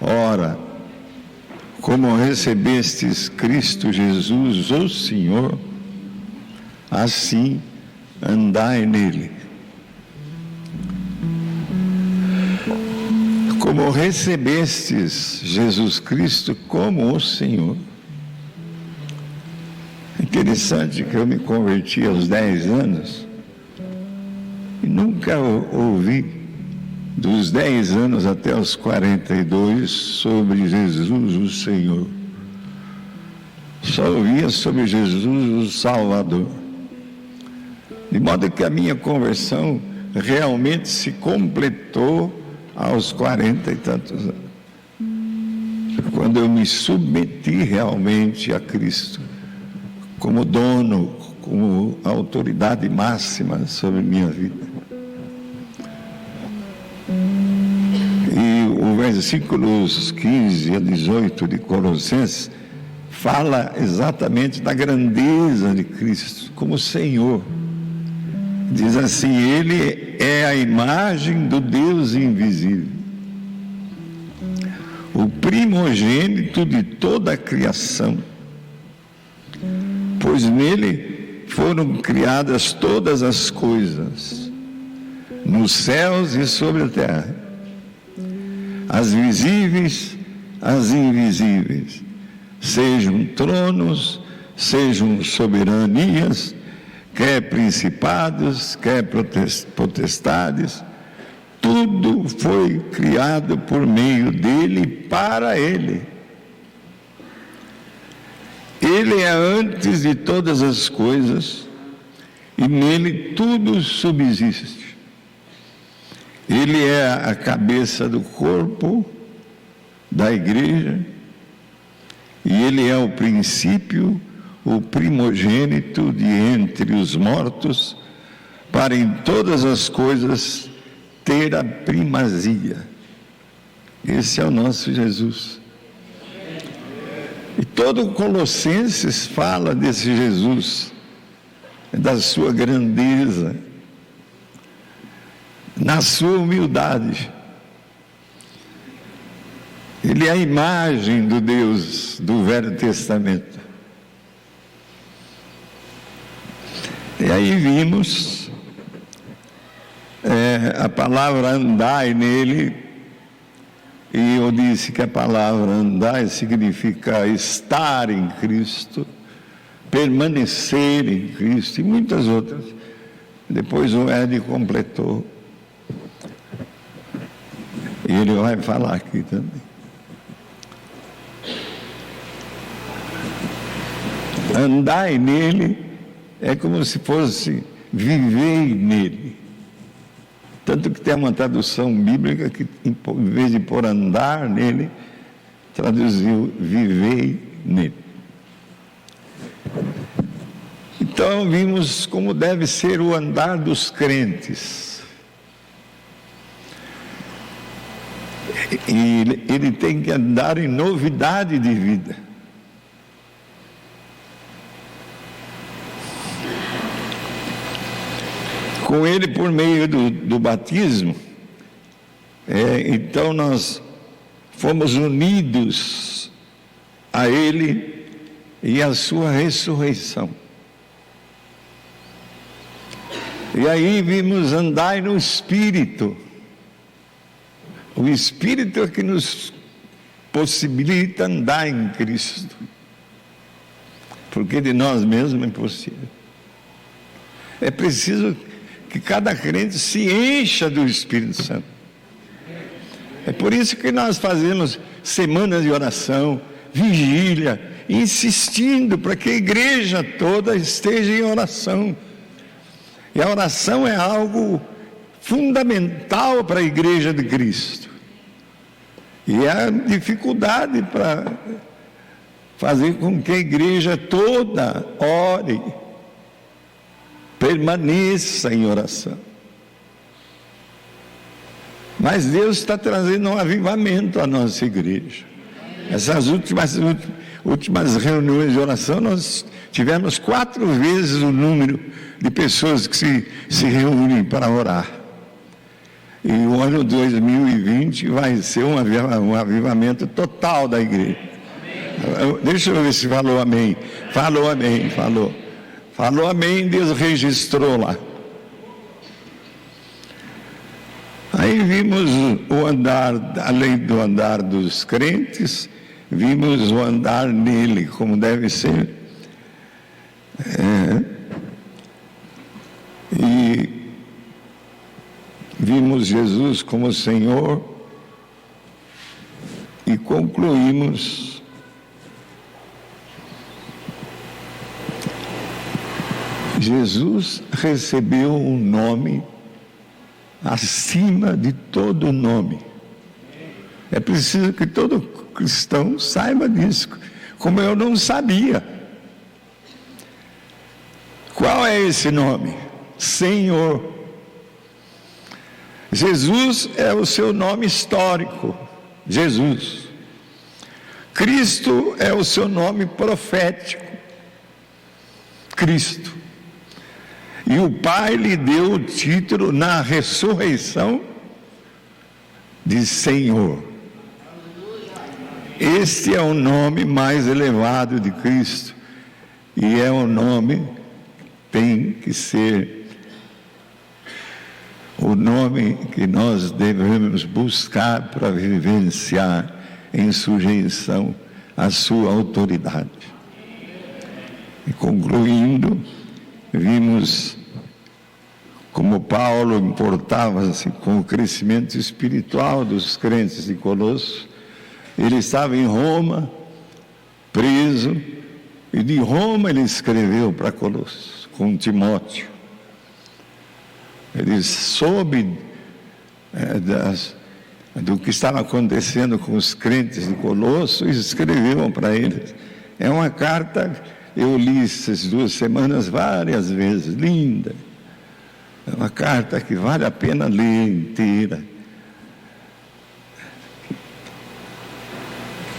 Ora, como recebestes Cristo Jesus, o Senhor, assim andai nele. Como recebestes Jesus Cristo como o Senhor. Interessante que eu me converti aos 10 anos e nunca ouvi, dos 10 anos até os 42, sobre Jesus o Senhor. Só ouvia sobre Jesus o Salvador. De modo que a minha conversão realmente se completou aos 40 e tantos anos, quando eu me submeti realmente a Cristo como dono, como autoridade máxima sobre minha vida. E o versículos 15 a 18 de Colossenses fala exatamente da grandeza de Cristo como Senhor. Diz assim: Ele é a imagem do Deus invisível, o primogênito de toda a criação, pois nele foram criadas todas as coisas, nos céus e sobre a terra, as visíveis, as invisíveis, sejam tronos, sejam soberanias, quer principados, quer potestades, tudo foi criado por meio dele e para ele. Ele é antes de todas as coisas e nele tudo subsiste. Ele é a cabeça do corpo da igreja e ele é o princípio, o primogênito de entre os mortos, para em todas as coisas ter a primazia. Esse é o nosso Jesus. E todo Colossenses fala desse Jesus, da sua grandeza, na sua humildade. Ele é a imagem do Deus do Velho Testamento. E aí vimos a palavra andai nele, e eu disse que a palavra andai significa estar em Cristo, permanecer em Cristo, e muitas outras. Depois o Ed completou, e ele vai falar aqui também. Andai nele é como se fosse vivei nele. Tanto que tem uma tradução bíblica que, em vez de pôr andar nele, traduziu vivei nele. Então vimos como deve ser o andar dos crentes. E ele tem que andar em novidade de vida. Com ele por meio do batismo, então nós fomos unidos a ele e a sua ressurreição. E aí vimos andar no Espírito. O Espírito é que nos possibilita andar em Cristo, porque de nós mesmos é impossível. É preciso que cada crente se encha do Espírito Santo. É por isso que nós fazemos semanas de oração, vigília, insistindo para que a igreja toda esteja em oração. E a oração é algo fundamental para a igreja de Cristo. E há dificuldade para fazer com que a igreja toda ore, permaneça em oração. Mas Deus está trazendo um avivamento à nossa igreja. Essas últimas reuniões de oração, nós tivemos 4 vezes o número de pessoas que se reúnem para orar. E o ano 2020 vai ser um avivamento total da igreja. Deixa eu ver se falou amém. Falou amém, falou. Falou amém, Deus registrou lá. Aí vimos o andar, além do andar dos crentes, vimos o andar nele, como deve ser. E vimos Jesus como Senhor e concluímos Jesus recebeu um nome acima de todo nome. É preciso que todo cristão saiba disso, como eu não sabia. Qual é esse nome? Senhor. Jesus é o seu nome histórico, Jesus. Cristo é o seu nome profético, Cristo. E o Pai lhe deu o título na ressurreição de Senhor. Este é o nome mais elevado de Cristo. E é um nome, tem que ser o nome que nós devemos buscar para vivenciar em sujeição à sua autoridade. E concluindo, vimos como Paulo importava-se com o crescimento espiritual dos crentes de Colossos. Ele estava em Roma, preso, e de Roma ele escreveu para Colossos, com Timóteo. Ele soube do que estava acontecendo com os crentes de Colossos e escreveu para eles. É uma carta, eu li essas 2 semanas várias vezes, linda. É uma carta que vale a pena ler inteira.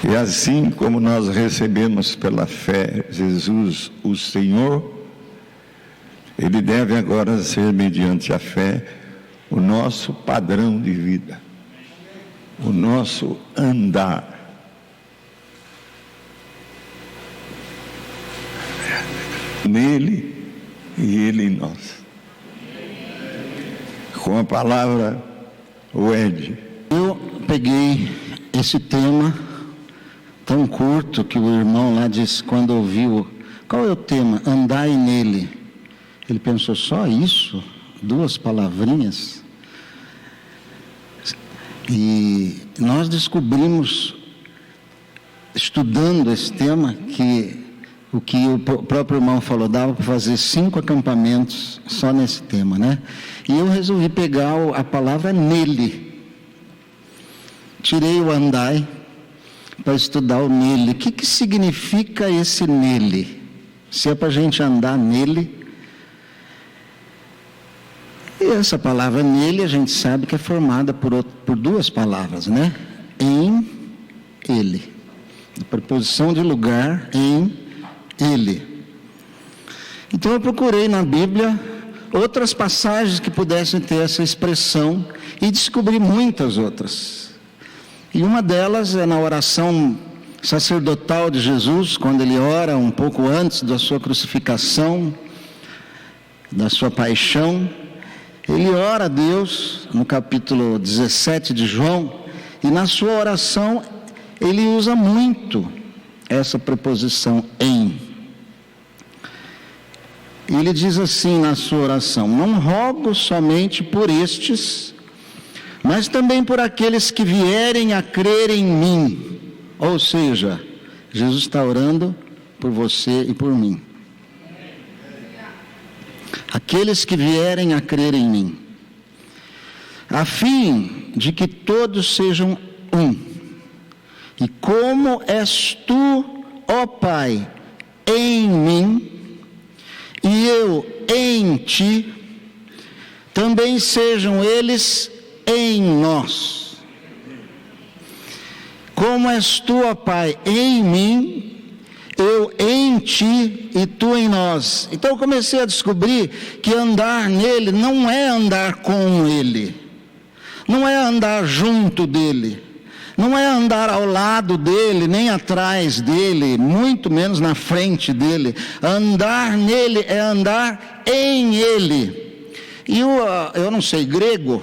E assim como nós recebemos pela fé Jesus, o Senhor, Ele deve agora ser, mediante a fé, o nosso padrão de vida, o nosso andar. Nele e Ele em nós. Com a palavra, o Ed. Eu peguei esse tema tão curto que o irmão lá disse quando ouviu. Qual é o tema? Andai nele. Ele pensou, só isso? 2 palavrinhas? E nós descobrimos, estudando esse tema, que o que o próprio irmão falou, dava para fazer 5 acampamentos só nesse tema, né? E eu resolvi pegar a palavra nele. Tirei o andai para estudar o nele. O que significa esse nele? Se é para a gente andar nele. E essa palavra nele, a gente sabe que é formada por 2 palavras, né? Em ele. A preposição de lugar, em ele. Então eu procurei na Bíblia outras passagens que pudessem ter essa expressão e descobri muitas outras. E uma delas é na oração sacerdotal de Jesus, quando ele ora um pouco antes da sua crucificação, da sua paixão. Ele ora a Deus no capítulo 17 de João, e na sua oração ele usa muito essa preposição em. Ele diz assim na sua oração: não rogo somente por estes, mas também por aqueles que vierem a crer em mim. Ou seja, Jesus está orando por você e por mim. Aqueles que vierem a crer em mim, a fim de que todos sejam um. E como és tu, ó Pai, em mim, e eu em ti, também sejam eles em nós. Como és tu, ó Pai, em mim, eu em ti e tu em nós. Então eu comecei a descobrir que andar nele não é andar com ele. não é andar junto dele, não é andar ao lado dele, nem atrás dele, muito menos na frente dele. Andar nele é andar em ele. E eu não sei grego,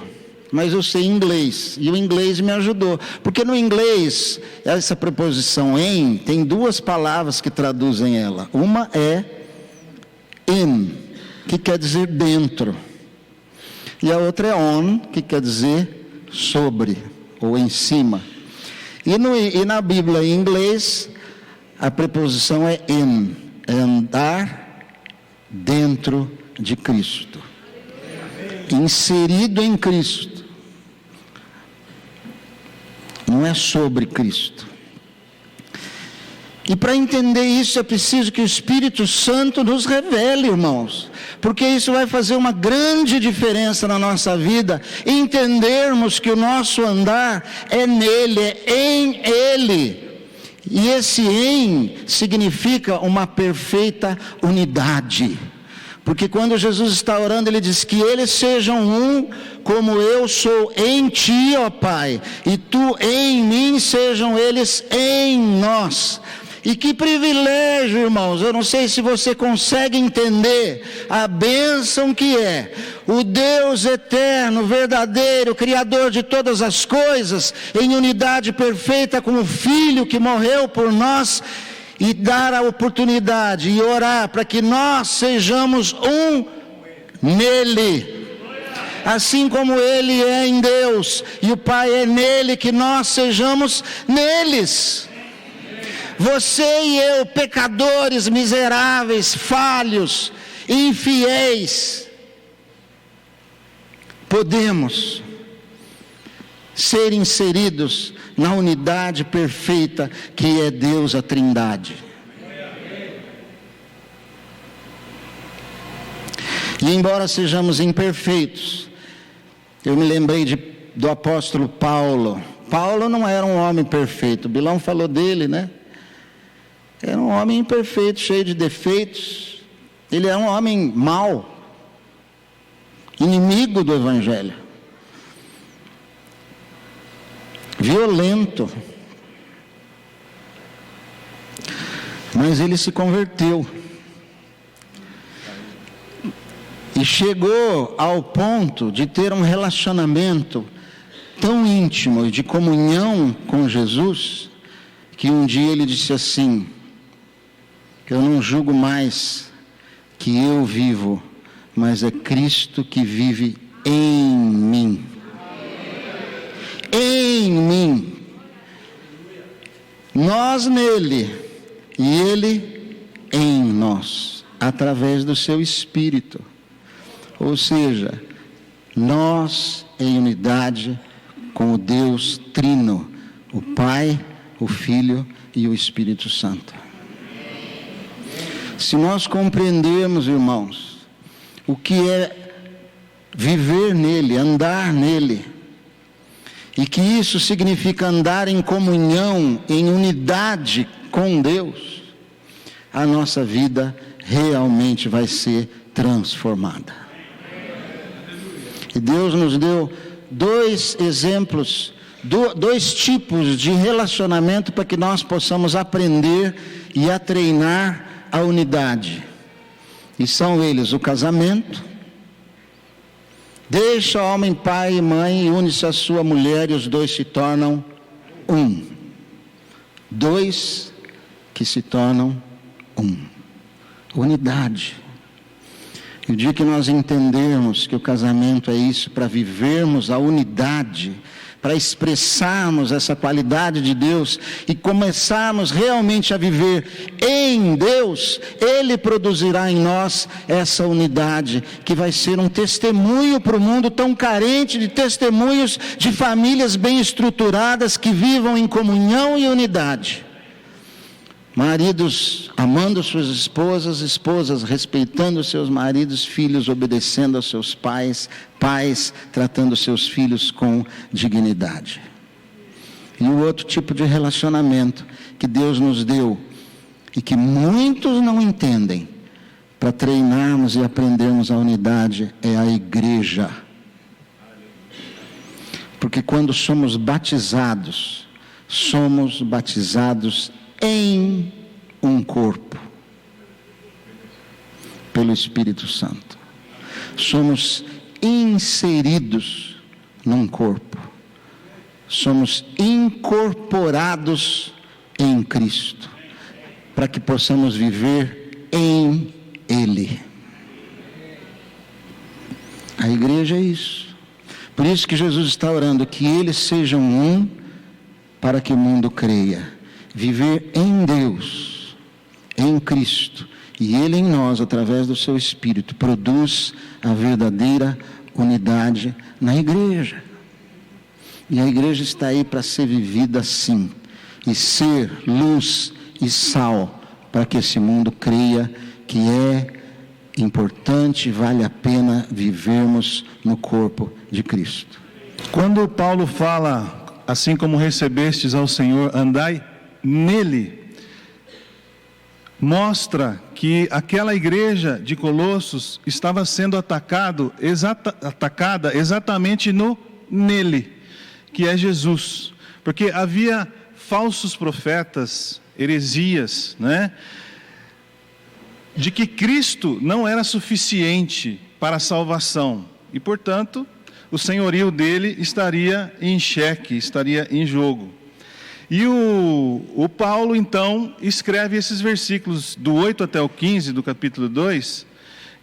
mas eu sei inglês, e o inglês me ajudou, porque no inglês, essa preposição em, tem duas palavras que traduzem ela. Uma é in, que quer dizer dentro, e a outra é on, que quer dizer sobre, ou em cima. E na Bíblia em inglês, a preposição é in, é andar dentro de Cristo, inserido em Cristo. Não é sobre Cristo. E para entender isso é preciso que o Espírito Santo nos revele, irmãos, porque isso vai fazer uma grande diferença na nossa vida, entendermos que o nosso andar é nele, é em ele. E esse em significa uma perfeita unidade. Porque quando Jesus está orando, ele diz que eles sejam um, como eu sou em ti, ó Pai, e tu em mim, sejam eles em nós. E que privilégio, irmãos, eu não sei se você consegue entender a bênção que é o Deus eterno, verdadeiro, Criador de todas as coisas, em unidade perfeita com o Filho que morreu por nós, e dar a oportunidade e orar para que nós sejamos um nele, assim como ele é em Deus e o Pai é nele, que nós sejamos neles. Você e eu, pecadores, miseráveis, falhos, infiéis, podemos ser inseridos na unidade perfeita que é Deus, a Trindade. E embora sejamos imperfeitos, eu me lembrei do apóstolo Paulo. Paulo não era um homem perfeito, Bilão falou dele, né? Era um homem imperfeito, cheio de defeitos. Ele era um homem mau, inimigo do Evangelho, violento, mas ele se converteu e chegou ao ponto de ter um relacionamento tão íntimo e de comunhão com Jesus, que um dia ele disse assim: eu não julgo mais que eu vivo, mas é Cristo que vive em mim. Em mim, nós nele e ele em nós, através do seu Espírito. Ou seja, nós em unidade com o Deus Trino, o Pai, o Filho e o Espírito Santo. Se nós compreendermos, irmãos, o que é viver nele, andar nele, e que isso significa andar em comunhão, em unidade com Deus, a nossa vida realmente vai ser transformada. E Deus nos deu dois exemplos, dois tipos de relacionamento para que nós possamos aprender e a treinar a unidade. E são eles o casamento. Deixa o homem pai e mãe e une-se a sua mulher, e os dois se tornam um. Dois que se tornam um. Unidade. E o dia que nós entendermos que o casamento é isso, para vivermos a unidade, para expressarmos essa qualidade de Deus e começarmos realmente a viver em Deus, Ele produzirá em nós essa unidade, que vai ser um testemunho para o mundo tão carente de testemunhos de famílias bem estruturadas que vivam em comunhão e unidade. Maridos amando suas esposas, esposas respeitando seus maridos, filhos obedecendo aos seus pais, pais tratando seus filhos com dignidade. E o outro tipo de relacionamento que Deus nos deu e que muitos não entendem, para treinarmos e aprendermos a unidade, é a igreja. Porque quando somos batizados em um corpo, pelo Espírito Santo. Somos inseridos num corpo. Somos incorporados em Cristo, para que possamos viver em Ele. A igreja é isso. Por isso que Jesus está orando, que eles sejam um, para que o mundo creia. Viver em Deus, em Cristo, e Ele em nós, através do seu Espírito, produz a verdadeira unidade na igreja. E a igreja está aí para ser vivida assim, e ser luz e sal, para que esse mundo creia que é importante, vale a pena vivermos no corpo de Cristo. Quando Paulo fala, assim como recebestes ao Senhor, andai nele, mostra que aquela igreja de Colossos estava sendo atacada exatamente nele, que é Jesus. Porque havia falsos profetas, heresias, de que Cristo não era suficiente para a salvação. E, portanto, o senhorio dele estaria em xeque, estaria em jogo. E o Paulo, então, escreve esses versículos do 8 até o 15 do capítulo 2,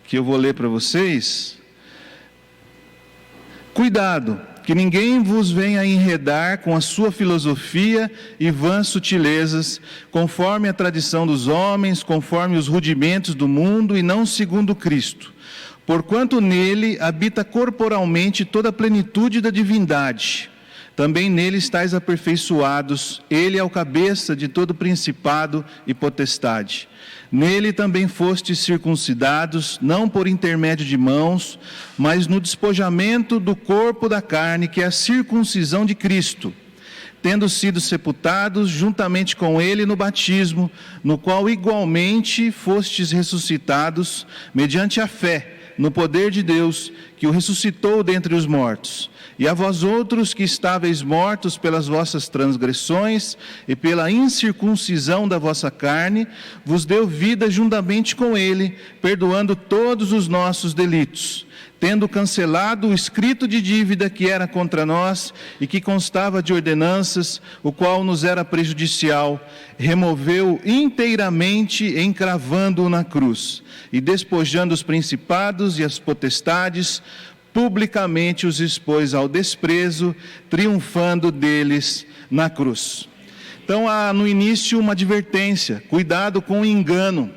que eu vou ler para vocês. Cuidado, que ninguém vos venha enredar com a sua filosofia e vãs sutilezas, conforme a tradição dos homens, conforme os rudimentos do mundo e não segundo Cristo. Porquanto nele habita corporalmente toda a plenitude da divindade. Também nele estáis aperfeiçoados, ele é o cabeça de todo principado e potestade. Nele também fostes circuncidados, não por intermédio de mãos, mas no despojamento do corpo da carne, que é a circuncisão de Cristo, tendo sido sepultados juntamente com ele no batismo, no qual igualmente fostes ressuscitados, mediante a fé, no poder de Deus, que o ressuscitou dentre os mortos. E a vós outros que estáveis mortos pelas vossas transgressões e pela incircuncisão da vossa carne, vos deu vida juntamente com ele, perdoando todos os nossos delitos, tendo cancelado o escrito de dívida que era contra nós e que constava de ordenanças, o qual nos era prejudicial, removeu inteiramente, encravando-o na cruz, e despojando os principados e as potestades, publicamente os expôs ao desprezo, triunfando deles na cruz. Então há no início uma advertência: cuidado com o engano,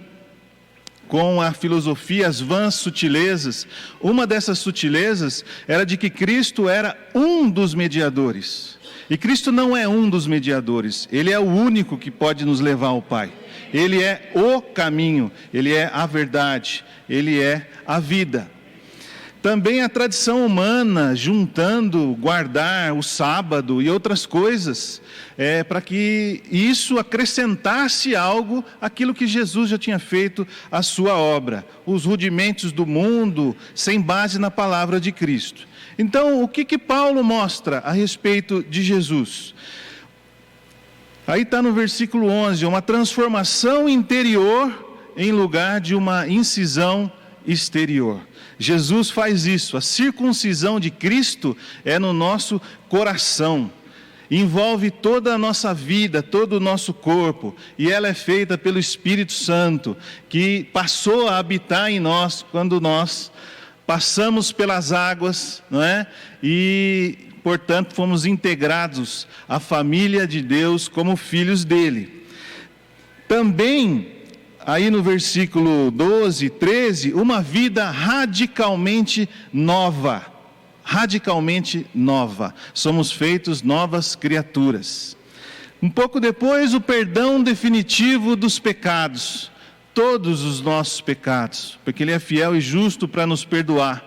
com a filosofia, as vãs sutilezas. Uma dessas sutilezas era de que Cristo era um dos mediadores. E Cristo não é um dos mediadores, Ele é o único que pode nos levar ao Pai. Ele é o caminho, Ele é a verdade, Ele é a vida. Também a tradição humana, juntando, guardar o sábado e outras coisas, para que isso acrescentasse algo àquilo que Jesus já tinha feito a sua obra. Os rudimentos do mundo, sem base na palavra de Cristo. Então, o que Paulo mostra a respeito de Jesus? Aí está no versículo 11, uma transformação interior em lugar de uma incisão exterior. Jesus faz isso. A circuncisão de Cristo é no nosso coração, envolve toda a nossa vida, todo o nosso corpo, e ela é feita pelo Espírito Santo, que passou a habitar em nós quando nós passamos pelas águas, e portanto fomos integrados à família de Deus como filhos dele. Também aí no versículo 12, 13, uma vida radicalmente nova. Radicalmente nova. Somos feitos novas criaturas. Um pouco depois, o perdão definitivo dos pecados. Todos os nossos pecados. Porque Ele é fiel e justo para nos perdoar.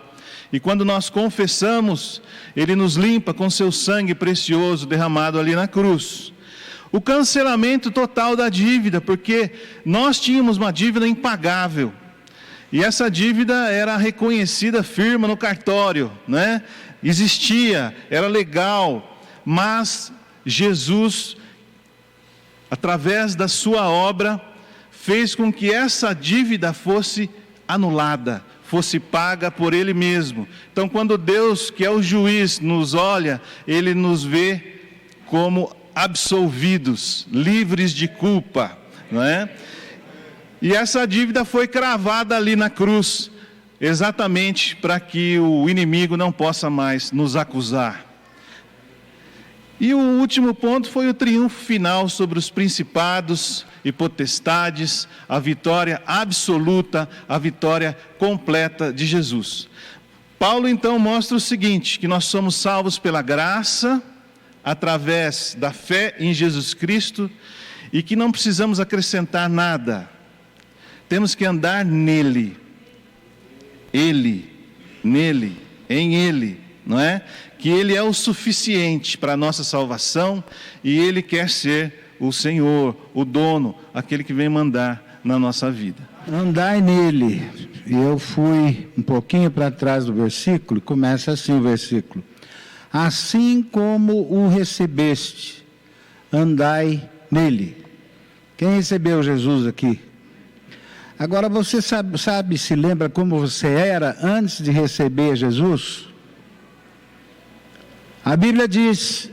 E quando nós confessamos, Ele nos limpa com seu sangue precioso derramado ali na cruz. O cancelamento total da dívida, porque nós tínhamos uma dívida impagável, e essa dívida era reconhecida firme no cartório, existia, era legal, mas Jesus, através da sua obra, fez com que essa dívida fosse anulada, fosse paga por Ele mesmo. Então, quando Deus, que é o juiz, nos olha, Ele nos vê como absolvidos, livres de culpa, não é? E essa dívida foi cravada ali na cruz, exatamente para que o inimigo não possa mais nos acusar. E o último ponto foi o triunfo final sobre os principados e potestades, a vitória absoluta, a vitória completa de Jesus. Paulo então mostra o seguinte, que nós somos salvos pela graça, através da fé em Jesus Cristo, e que não precisamos acrescentar nada. Temos que andar nele, nele, em Ele, não é? Que Ele é o suficiente para a nossa salvação, e Ele quer ser o Senhor, o dono, aquele que vem mandar na nossa vida. Andai nele. E eu fui um pouquinho para trás do versículo, começa assim o versículo. Assim como o recebeste, andai nele. Quem recebeu Jesus aqui? Agora você sabe, se lembra como você era antes de receber Jesus? A Bíblia diz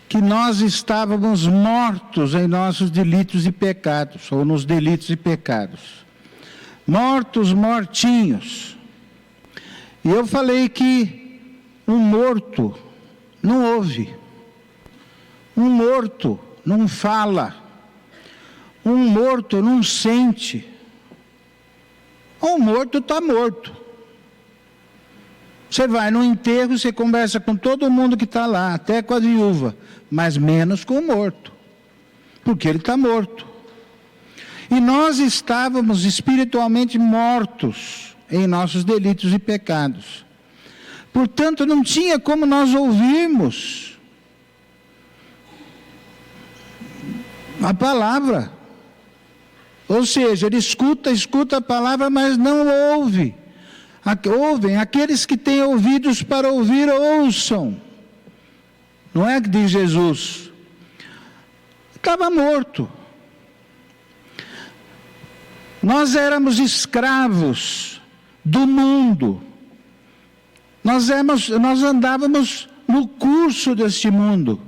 que nós estávamos mortos em nossos delitos e pecados, ou nos delitos e pecados. Mortos, mortinhos. E eu falei que um morto não ouve. Um morto não fala. Um morto não sente. Um morto está morto. Você vai no enterro, você conversa com todo mundo que está lá, até com a viúva, mas menos com o morto, porque ele está morto. E nós estávamos espiritualmente mortos em nossos delitos e pecados. Portanto, não tinha como nós ouvirmos a palavra. Ou seja, ele escuta a palavra, mas não ouve. Ouvem, aqueles que têm ouvidos para ouvir, ouçam. Não é que diz Jesus. Estava morto. Nós éramos escravos do mundo. Nós andávamos no curso deste mundo.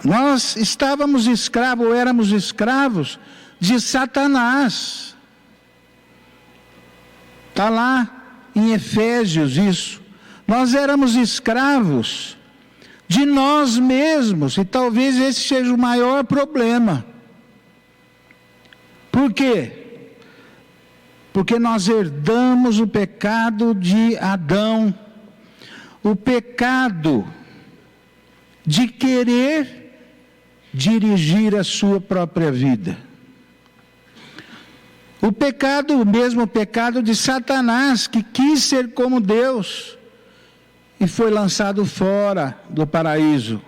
Nós estávamos escravos, ou éramos escravos de Satanás. Está lá em Efésios isso. Nós éramos escravos de nós mesmos, e talvez esse seja o maior problema. Por quê? Porque nós herdamos o pecado de Adão, o pecado de querer dirigir a sua própria vida. O pecado, o mesmo pecado de Satanás, que quis ser como Deus e foi lançado fora do paraíso.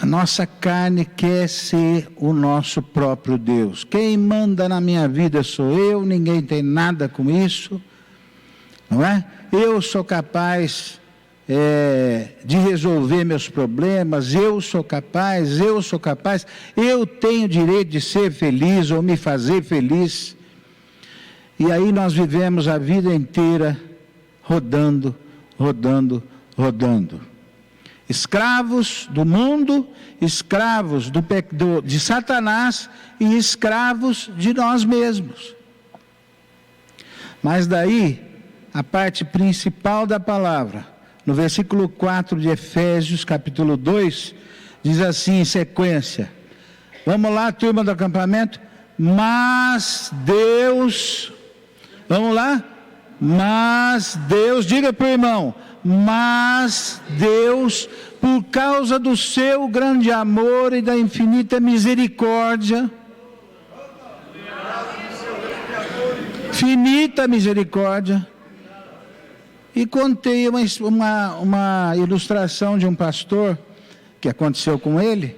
A nossa carne quer ser o nosso próprio Deus. Quem manda na minha vida sou eu, ninguém tem nada com isso, não é? Eu sou capaz de resolver meus problemas, eu sou capaz, eu tenho direito de ser feliz ou me fazer feliz. E aí nós vivemos a vida inteira rodando. Escravos do mundo, escravos de Satanás e escravos de nós mesmos. Mas daí, a parte principal da palavra, no versículo 4 de Efésios, capítulo 2, diz assim em sequência. Vamos lá, turma do acampamento? Mas Deus, vamos lá? Mas Deus, diga para o irmão, mas Deus, por causa do seu grande amor e da infinita misericórdia, e contei uma ilustração de um pastor, que aconteceu com ele,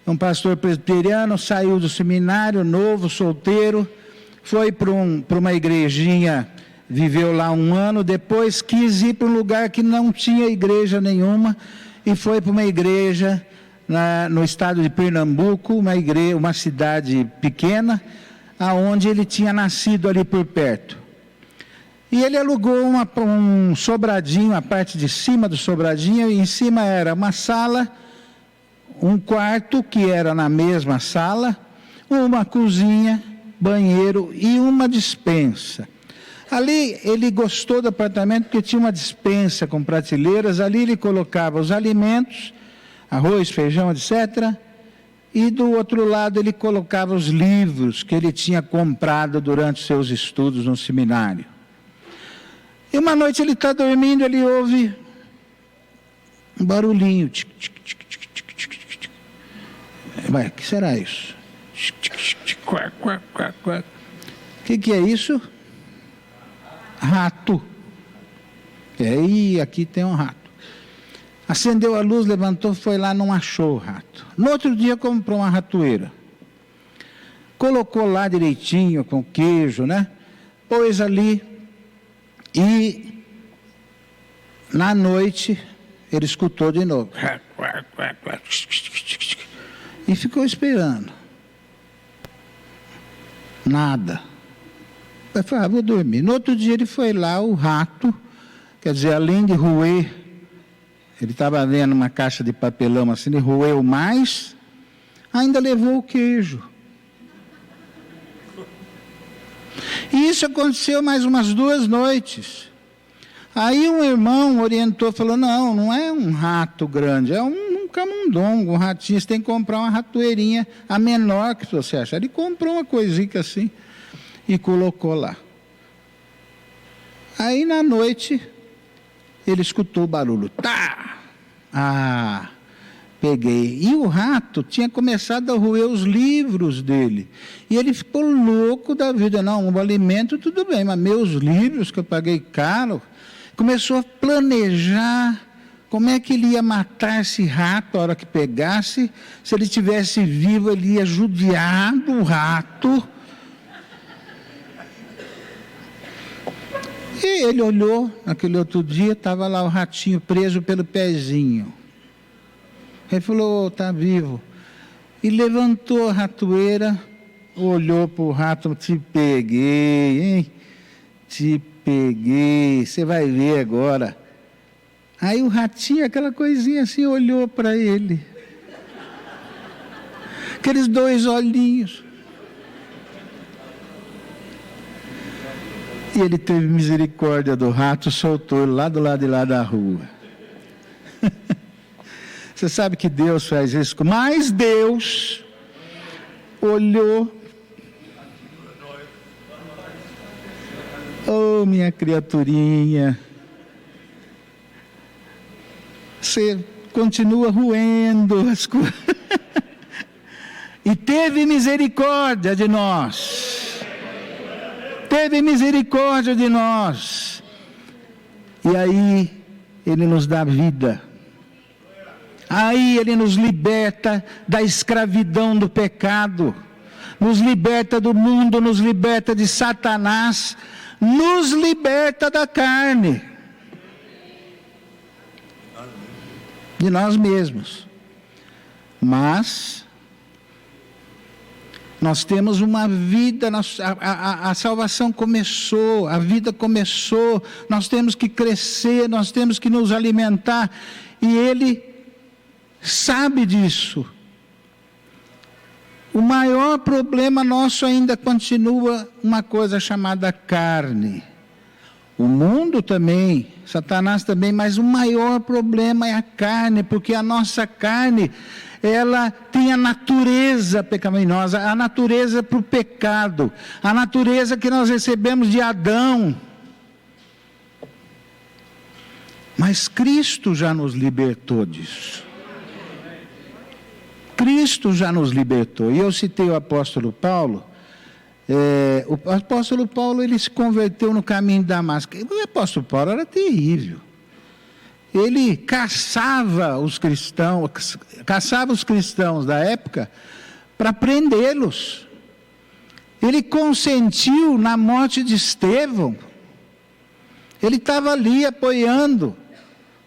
um pastor presbiteriano, saiu do seminário, novo, solteiro, foi para uma igrejinha viveu lá 1 ano, depois quis ir para um lugar que não tinha igreja nenhuma, e foi para uma igreja no estado de Pernambuco, uma cidade pequena, aonde ele tinha nascido ali por perto. E ele alugou um sobradinho, a parte de cima do sobradinho, e em cima era uma sala, um quarto que era na mesma sala, uma cozinha, banheiro e uma despensa. Ali ele gostou do apartamento porque tinha uma despensa com prateleiras, ali ele colocava os alimentos, arroz, feijão, etc. E do outro lado ele colocava os livros que ele tinha comprado durante seus estudos no seminário. E uma noite ele está dormindo, ele ouve um barulhinho. Tic, tic, tic, tic, tic, tic, tic, tic. Vai, o que será isso? Tic, tic, tic, tic, quac, quac, quac, quac. O que é isso? Rato. E aqui tem um rato. Acendeu a luz, levantou, foi lá, não achou o rato. No outro dia comprou uma ratoeira. Colocou lá direitinho, com queijo, né? Pôs ali. E na noite ele escutou de novo. E ficou esperando. Nada. Ele falou, vou dormir. No outro dia ele foi lá, o rato, quer dizer, além de roer, ele estava vendo uma caixa de papelão assim, ele roeu mais, ainda levou o queijo. E isso aconteceu mais umas 2 noites. Aí um irmão orientou, falou, não é um rato grande, é um camundongo, um ratinho, você tem que comprar uma ratoeirinha, a menor que você achar. Ele comprou uma coisinha assim e colocou lá. Aí na noite, ele escutou o barulho. Tá! Peguei. E o rato tinha começado a roer os livros dele. E ele ficou louco da vida. Não, o alimento tudo bem, mas meus livros que eu paguei caro. Começou a planejar como é que ele ia matar esse rato a hora que pegasse. Se ele estivesse vivo, ele ia judiar do rato. E ele olhou, naquele outro dia, estava lá o ratinho preso pelo pezinho. Ele falou, está vivo. E levantou a ratoeira, olhou para o rato, te peguei, hein? Te peguei, você vai ver agora. Aí o ratinho, aquela coisinha assim, olhou para ele. Aqueles 2 olhinhos. E ele teve misericórdia do rato, soltou ele lá do lado de lá da rua. Você sabe que Deus faz isso, mas Deus olhou. Oh, minha criaturinha. Você continua roendo as coisas. E teve misericórdia de nós. Teve misericórdia de nós. E aí, Ele nos dá vida. Aí Ele nos liberta da escravidão do pecado, nos liberta do mundo, nos liberta de Satanás, nos liberta da carne, de nós mesmos. Mas nós temos uma vida, a salvação começou, a vida começou, nós temos que crescer, nós temos que nos alimentar, e Ele sabe disso. O maior problema nosso ainda continua uma coisa chamada carne. O mundo também, Satanás também, mas o maior problema é a carne, porque a nossa carne, ela tem a natureza pecaminosa, a natureza para o pecado, a natureza que nós recebemos de Adão. Mas Cristo já nos libertou disso. Cristo já nos libertou. E eu citei o apóstolo Paulo. O apóstolo Paulo, ele se converteu no caminho de Damasco. O apóstolo Paulo era terrível. Ele caçava os cristãos da época para prendê-los. Ele consentiu na morte de Estevão. Ele estava ali apoiando,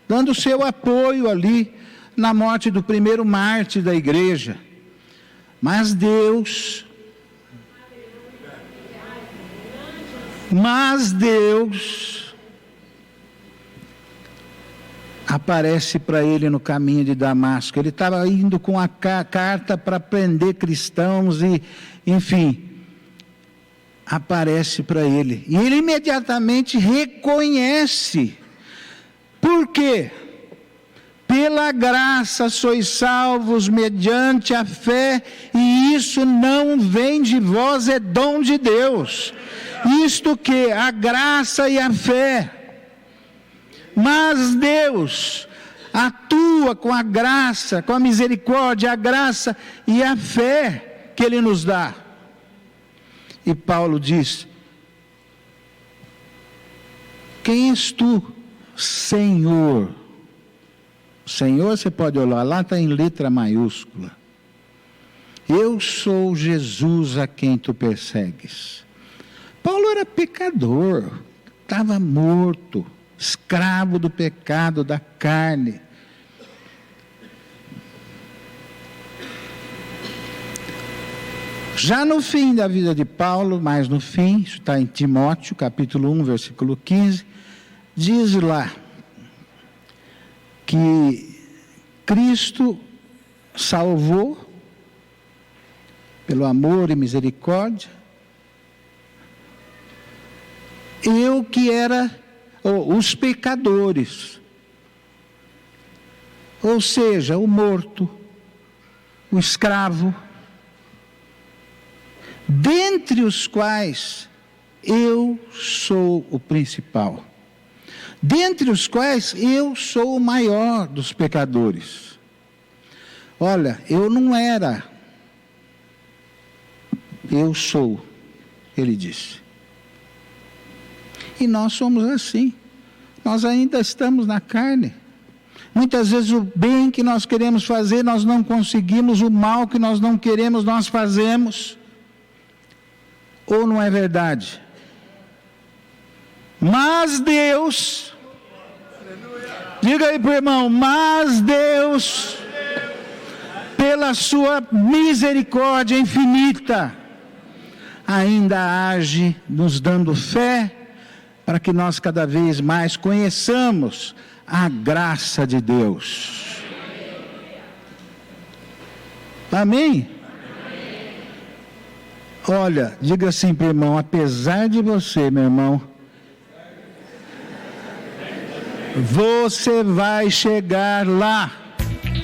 dando seu apoio ali na morte do primeiro mártir da igreja. Mas Deus aparece para ele no caminho de Damasco. Ele estava indo com a carta para prender cristãos e, enfim, aparece para ele. E ele imediatamente reconhece. Por quê? Pela graça sois salvos mediante a fé, e isso não vem de vós, é dom de Deus. Isto que? A graça e a fé. Mas Deus atua com a graça, com a misericórdia, a graça e a fé que Ele nos dá. E Paulo diz: quem és tu, Senhor? Senhor, você pode olhar, lá está em letra maiúscula. Eu sou Jesus a quem tu persegues. Paulo era pecador, estava morto, escravo do pecado, da carne. Já no fim da vida de Paulo, mais no fim, isso está em Timóteo, capítulo 1, versículo 15, diz lá que Cristo salvou pelo amor e misericórdia eu que era os pecadores, ou seja, o morto, o escravo, dentre os quais eu sou o principal, dentre os quais eu sou o maior dos pecadores. Olha, eu não era, eu sou, ele disse. E nós somos assim, nós ainda estamos na carne. Muitas vezes o bem que nós queremos fazer, nós não conseguimos, o mal que nós não queremos, nós fazemos. Ou não é verdade? Mas Deus, diga aí para o irmão, mas Deus, pela sua misericórdia infinita, ainda age nos dando fé, para que nós cada vez mais conheçamos a graça de Deus. Amém? Olha, diga assim para o irmão, apesar de você, meu irmão, você vai chegar lá.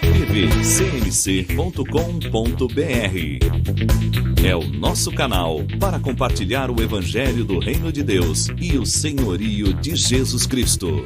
tvcmc.com.br é o nosso canal para compartilhar o Evangelho do Reino de Deus e o senhorio de Jesus Cristo.